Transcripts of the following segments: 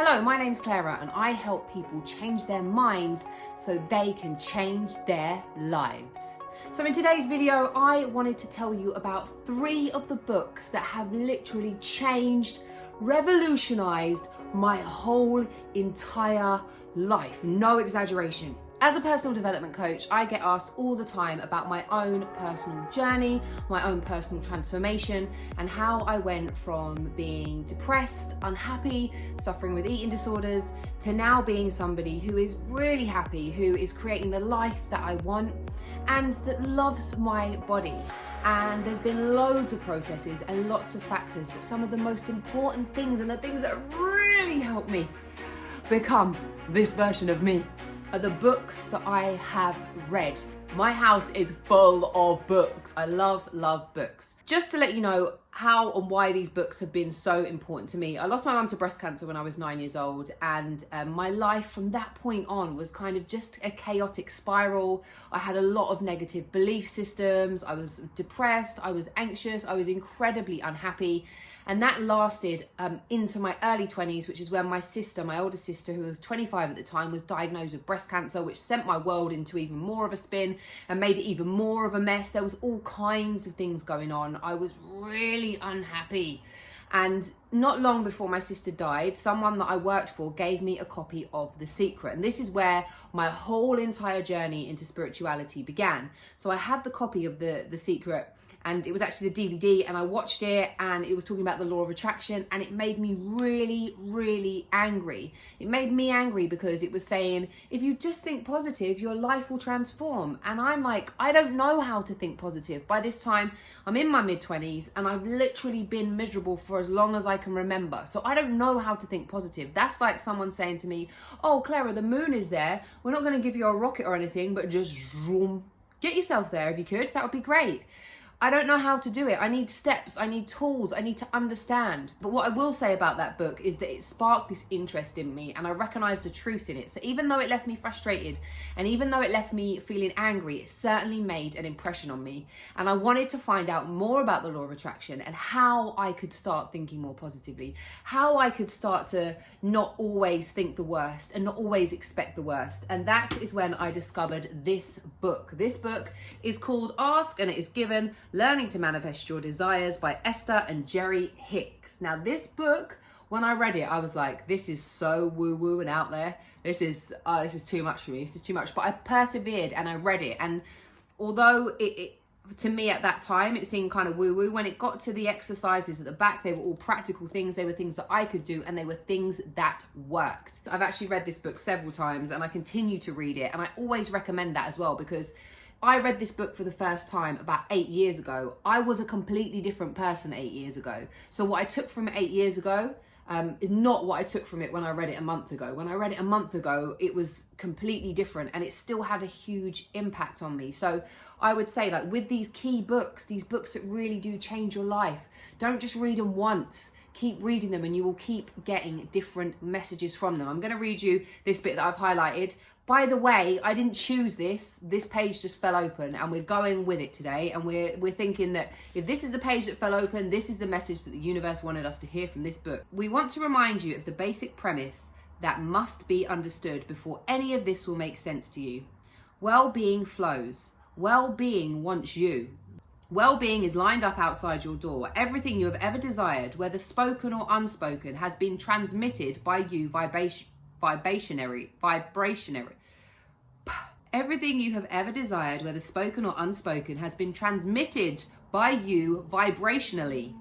Hello, my name's Clara and I help people change their minds so they can change their lives. So in today's video, I wanted to tell you about 3 of the books that have literally changed, revolutionized my whole entire life. No exaggeration. As a personal development coach, I get asked all the time about my own personal journey, my own personal transformation, and how I went from being depressed, unhappy, suffering with eating disorders, to now being somebody who is really happy, who is creating the life that I want, and that loves my body. And there's been loads of processes and lots of factors, but some of the most important things and the things that really helped me become this version of me are the books that I have read. My house is full of books. I love books. Just to let you know how and why these books have been so important to me. I lost my mum to breast cancer when I was 9 years old, and my life from that point on was kind of just a chaotic spiral. I had a lot of negative belief systems. I was depressed, I was anxious, I was incredibly unhappy. And that lasted into my early 20s, which is when my sister, my older sister, who was 25 at the time, was diagnosed with breast cancer, which sent my world into even more of a spin and made it even more of a mess. There was all kinds of things going on. I was really unhappy. And not long before my sister died, someone that I worked for gave me a copy of The Secret. And this is where my whole entire journey into spirituality began. So I had the copy of The Secret, and it was actually the DVD, and I watched it, and it was talking about the law of attraction, and it made me really angry. It made me angry because it was saying, if you just think positive, your life will transform. And I'm like, I don't know how to think positive. By this time, I'm in my mid-20s, and I've literally been miserable for as long as I can remember. So I don't know how to think positive. That's like someone saying to me, oh, Clara, the moon is there. We're not going to give you a rocket or anything, but just zoom. Get yourself there if you could. That would be great. I don't know how to do it. I need steps, I need tools, I need to understand. But what I will say about that book is that it sparked this interest in me, and I recognised the truth in it. So even though it left me frustrated, and even though it left me feeling angry, it certainly made an impression on me. And I wanted to find out more about the law of attraction and how I could start thinking more positively, how I could start to not always think the worst and not always expect the worst. And that is when I discovered this book. This book is called Ask, and it is given Learning to Manifest Your Desires by Esther and Jerry Hicks. Now this book, when I read it, I was like, this is so woo-woo and out there. This is too much for me. This is too much. But I persevered and I read it. And although it to me at that time, it seemed kind of woo-woo, when it got to the exercises at the back, they were all practical things. They were things that I could do, and they were things that worked. I've actually read this book several times, and I continue to read it. And I always recommend that as well, because I read this book for the first time about 8 years ago. I was a completely different person 8 years ago. So what I took from it 8 years ago is not what I took from it when I read it a month ago. When I read it a month ago, it was completely different, and it still had a huge impact on me. So I would say, like, with these key books, these books that really do change your life, don't just read them once. Keep reading them, and you will keep getting different messages from them. I'm going to read you this bit that I've highlighted. By the way, I didn't choose this. This page just fell open, and we're going with it today. And we're thinking that if this is the page that fell open, this is the message that the universe wanted us to hear from this book. We want to remind you of the basic premise that must be understood before any of this will make sense to you. Well-being flows. Well-being wants you. Well-being is lined up outside your door. Everything you have ever desired, whether spoken or unspoken, has been transmitted by you vibrationary. Everything you have ever desired, whether spoken or unspoken, has been transmitted by you vibrationally.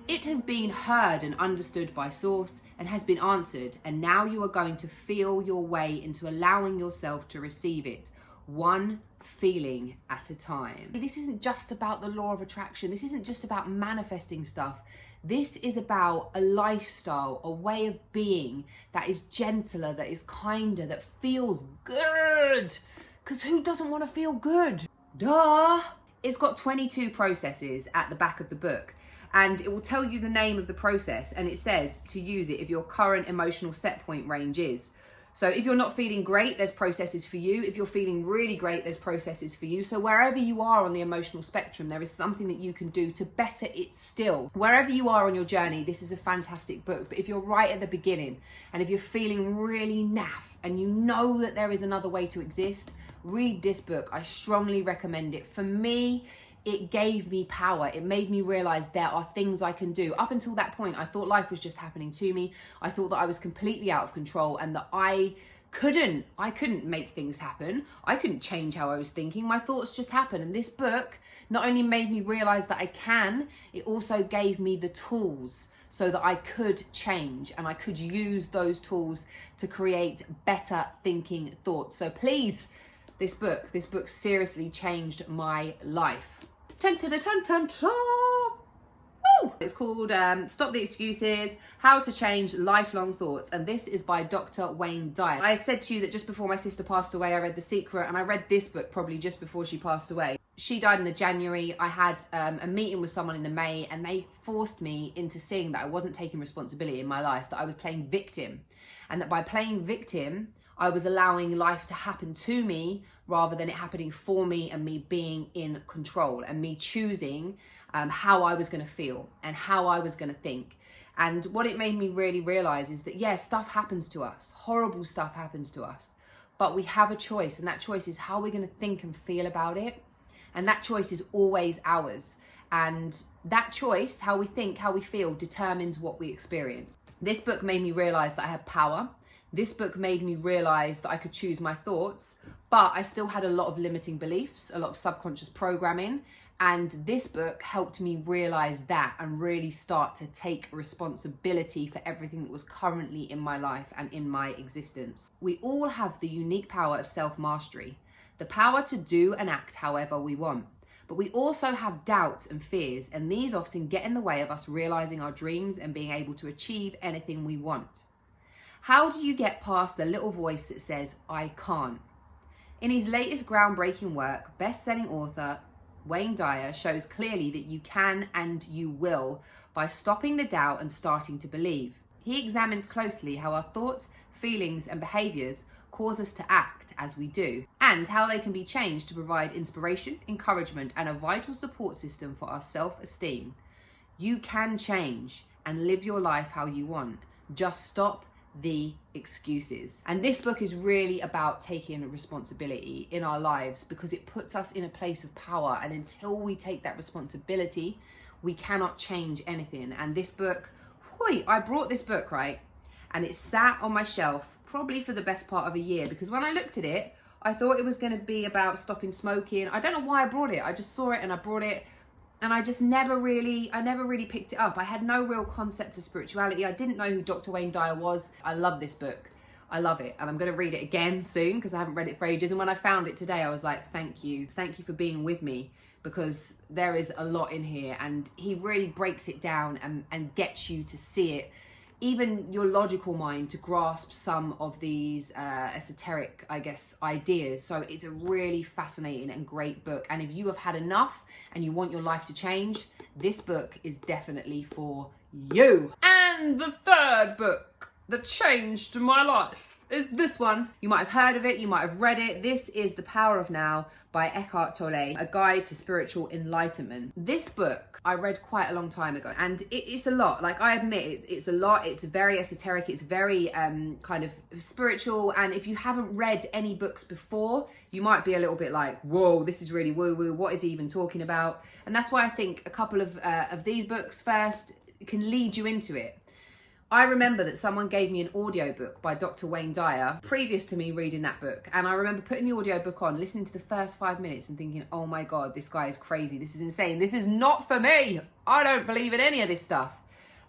It has been heard and understood by source and has been answered, and now you are going to feel your way into allowing yourself to receive it, one feeling at a time. This isn't just about the law of attraction. This isn't just about manifesting stuff. This is about a lifestyle, a way of being that is gentler, that is kinder, that feels good. Because who doesn't want to feel good? Duh! It's got 22 processes at the back of the book, and it will tell you the name of the process, and it says to use it if your current emotional set point range is. So if you're not feeling great, there's processes for you. If you're feeling really great, there's processes for you. So wherever you are on the emotional spectrum, there is something that you can do to better it still. Wherever you are on your journey, this is a fantastic book. But if you're right at the beginning and if you're feeling really naff and you know that there is another way to exist, read this book. I strongly recommend it. For me, it gave me power. It made me realize there are things I can do. Up until that point, I thought life was just happening to me. I thought that I was completely out of control and that I couldn't make things happen. I couldn't change how I was thinking. My thoughts just happen. And this book not only made me realize that I can, it also gave me the tools so that I could change and I could use those tools to create better thinking thoughts. So please, this book seriously changed my life. It's called Stop the Excuses, How to Change Lifelong Thoughts. And this is by Dr. Wayne Dyer. I said to you that just before my sister passed away, I read The Secret, and I read this book probably just before she passed away. She died in the January. I had a meeting with someone in the May, and they forced me into seeing that I wasn't taking responsibility in my life, that I was playing victim. And that by playing victim, I was allowing life to happen to me rather than it happening for me and me being in control and me choosing how I was going to feel and how I was going to think. And what it made me really realize is that, yeah, stuff happens to us. Horrible stuff happens to us. But we have a choice, and that choice is how we're going to think and feel about it. And that choice is always ours. And that choice, how we think, how we feel, determines what we experience. This book made me realize that I had power. This book made me realize that I could choose my thoughts, but I still had a lot of limiting beliefs, a lot of subconscious programming. And this book helped me realize that and really start to take responsibility for everything that was currently in my life and in my existence. We all have the unique power of self-mastery, the power to do and act however we want. But we also have doubts and fears, and these often get in the way of us realizing our dreams and being able to achieve anything we want. How do you get past the little voice that says, I can't? In his latest groundbreaking work, best-selling author Wayne Dyer shows clearly that you can and you will by stopping the doubt and starting to believe. He examines closely how our thoughts, feelings, and behaviors cause us to act as we do, and how they can be changed to provide inspiration, encouragement, and a vital support system for our self-esteem. You can change and live your life how you want. Just stop the excuses. And this book is really about taking a responsibility in our lives because it puts us in a place of power, and until we take that responsibility, we cannot change anything. And this book, I brought this book, right? And it sat on my shelf probably for the best part of a year, because when I looked at it, I thought it was going to be about stopping smoking. I don't know why I brought it. I just saw it and I brought it. And I never really picked it up. I had no real concept of spirituality. I didn't know who Dr. Wayne Dyer was. I love this book. I love it. And I'm going to read it again soon because I haven't read it for ages. And when I found it today, I was like, thank you. Thank you for being with me, because there is a lot in here. And he really breaks it down and gets you to see it, even your logical mind, to grasp some of these esoteric, I guess, ideas. So it's a really fascinating and great book. And if you have had enough and you want your life to change, this book is definitely for you. And the third book that changed my life is this one. You might have heard of it, you might have read it. This is The Power of Now by Eckhart Tolle, A Guide to Spiritual Enlightenment. This book I read quite a long time ago, and it's a lot. Like, I admit, it's a lot. It's very esoteric. It's very kind of spiritual. And if you haven't read any books before, you might be a little bit like, whoa, this is really woo-woo. What is he even talking about? And that's why I think a couple of these books first can lead you into it. I remember that someone gave me an audiobook by Dr. Wayne Dyer previous to me reading that book. And I remember putting the audiobook on, listening to the first 5 minutes and thinking, oh my God, this guy is crazy. This is insane. This is not for me. I don't believe in any of this stuff.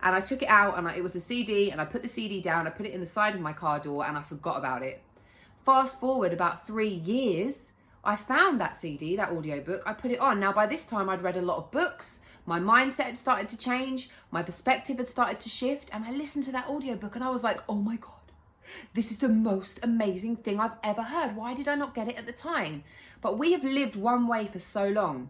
And I took it out, and it was a CD, and I put the CD down, I put it in the side of my car door, and I forgot about it. Fast forward about 3 years, I found that CD, that audiobook, I put it on. Now, by this time, I'd read a lot of books. My mindset had started to change. My perspective had started to shift. And I listened to that audiobook and I was like, oh my God, this is the most amazing thing I've ever heard. Why did I not get it at the time? But we have lived one way for so long.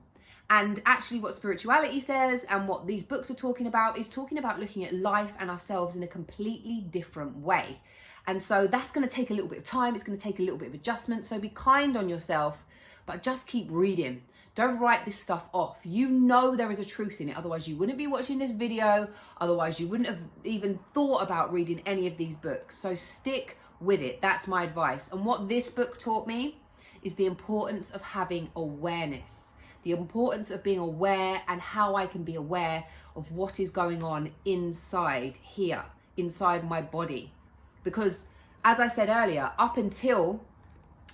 And actually what spirituality says and what these books are talking about is talking about looking at life and ourselves in a completely different way. And so that's going to take a little bit of time. It's going to take a little bit of adjustment. So be kind on yourself, but just keep reading. Don't write this stuff off. You know there is a truth in it. Otherwise you wouldn't be watching this video. Otherwise you wouldn't have even thought about reading any of these books. So stick with it. That's my advice. And what this book taught me is the importance of having awareness. The importance of being aware and how I can be aware of what is going on inside here, inside my body. Because as I said earlier, up until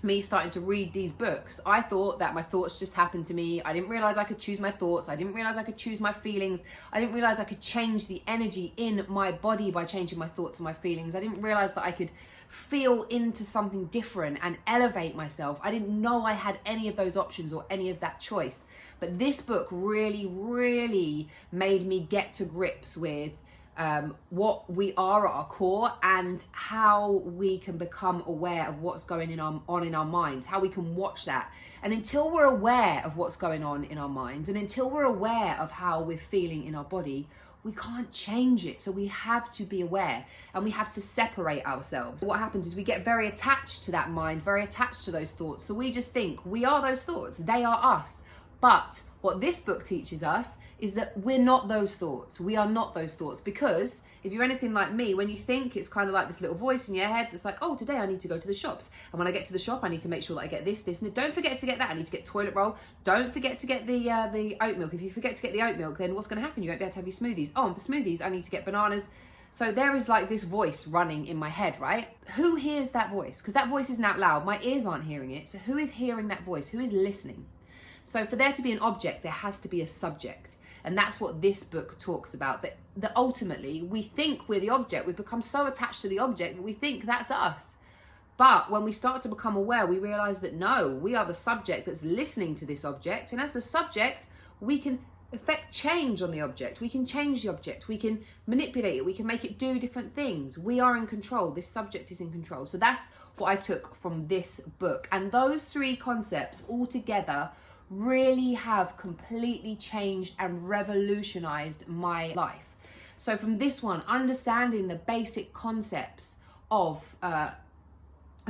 me starting to read these books, I thought that my thoughts just happened to me. I didn't realize I could choose my thoughts. I didn't realize I could choose my feelings. I didn't realize I could change the energy in my body by changing my thoughts and my feelings. I didn't realize that I could feel into something different and elevate myself. I didn't know I had any of those options or any of that choice. But this book really, really made me get to grips with what we are at our core and how we can become aware of what's going on in our minds, how we can watch that. And until we're aware of what's going on in our minds, and until we're aware of how we're feeling in our body, we can't change it. So we have to be aware and we have to separate ourselves. What happens is we get very attached to that mind, very attached to those thoughts. So we just think we are those thoughts, they are us. But what this book teaches us is that we're not those thoughts. We are not those thoughts, because if you're anything like me, when you think, it's kind of like this little voice in your head that's like, oh, today I need to go to the shops. And when I get to the shop, I need to make sure that I get this, and don't forget to get that. I need to get toilet roll. Don't forget to get the oat milk. If you forget to get the oat milk, then what's going to happen? You won't be able to have your smoothies. Oh, and for smoothies, I need to get bananas. So there is like this voice running in my head, right? Who hears that voice? Because that voice isn't out loud. My ears aren't hearing it. So who is hearing that voice? Who is listening? So for there to be an object, there has to be a subject. And that's what this book talks about, that ultimately we think we're the object. We become so attached to the object that we think that's us. But when we start to become aware, we realize that no, we are the subject that's listening to this object. And as the subject, we can affect change on the object. We can change the object. We can manipulate it. We can make it do different things. We are in control. This subject is in control. So that's what I took from this book. And those three concepts all together really have completely changed and revolutionized my life. So from this one, understanding the basic concepts of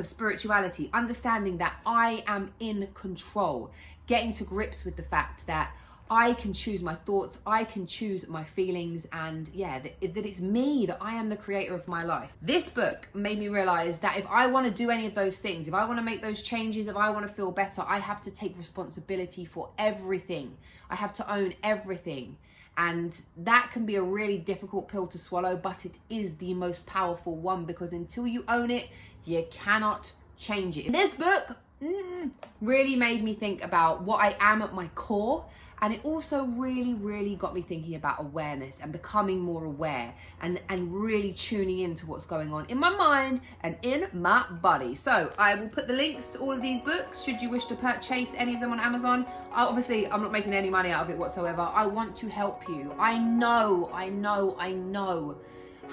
spirituality, understanding that I am in control, getting to grips with the fact that I can choose my thoughts, I can choose my feelings, and yeah, that it's me, that I am the creator of my life. This book made me realize that if I want to do any of those things, if I want to make those changes, if I want to feel better, I have to take responsibility for everything. I have to own everything. And that can be a really difficult pill to swallow, but it is the most powerful one, because until you own it, you cannot change it. This book really made me think about what I am at my core. And it also really, really got me thinking about awareness and becoming more aware and really tuning into what's going on in my mind and in my body. So I will put the links to all of these books should you wish to purchase any of them on Amazon. Obviously, I'm not making any money out of it whatsoever. I want to help you. I know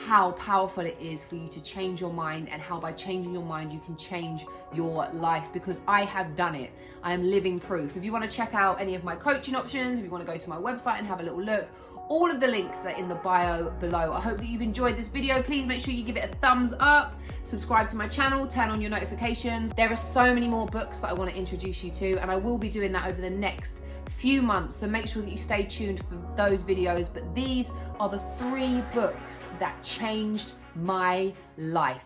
how powerful it is for you to change your mind, and how by changing your mind you can change your life, because I have done it. I am living proof. If you want to check out any of my coaching options, if you want to go to my website and have a little look, all of the links are in the bio below. I hope that you've enjoyed this video. Please make sure you give it a thumbs up, subscribe to my channel, turn on your notifications. There are so many more books that I want to introduce you to, and I will be doing that over the next few months, so make sure that you stay tuned for those videos. But these are the 3 books that changed my life.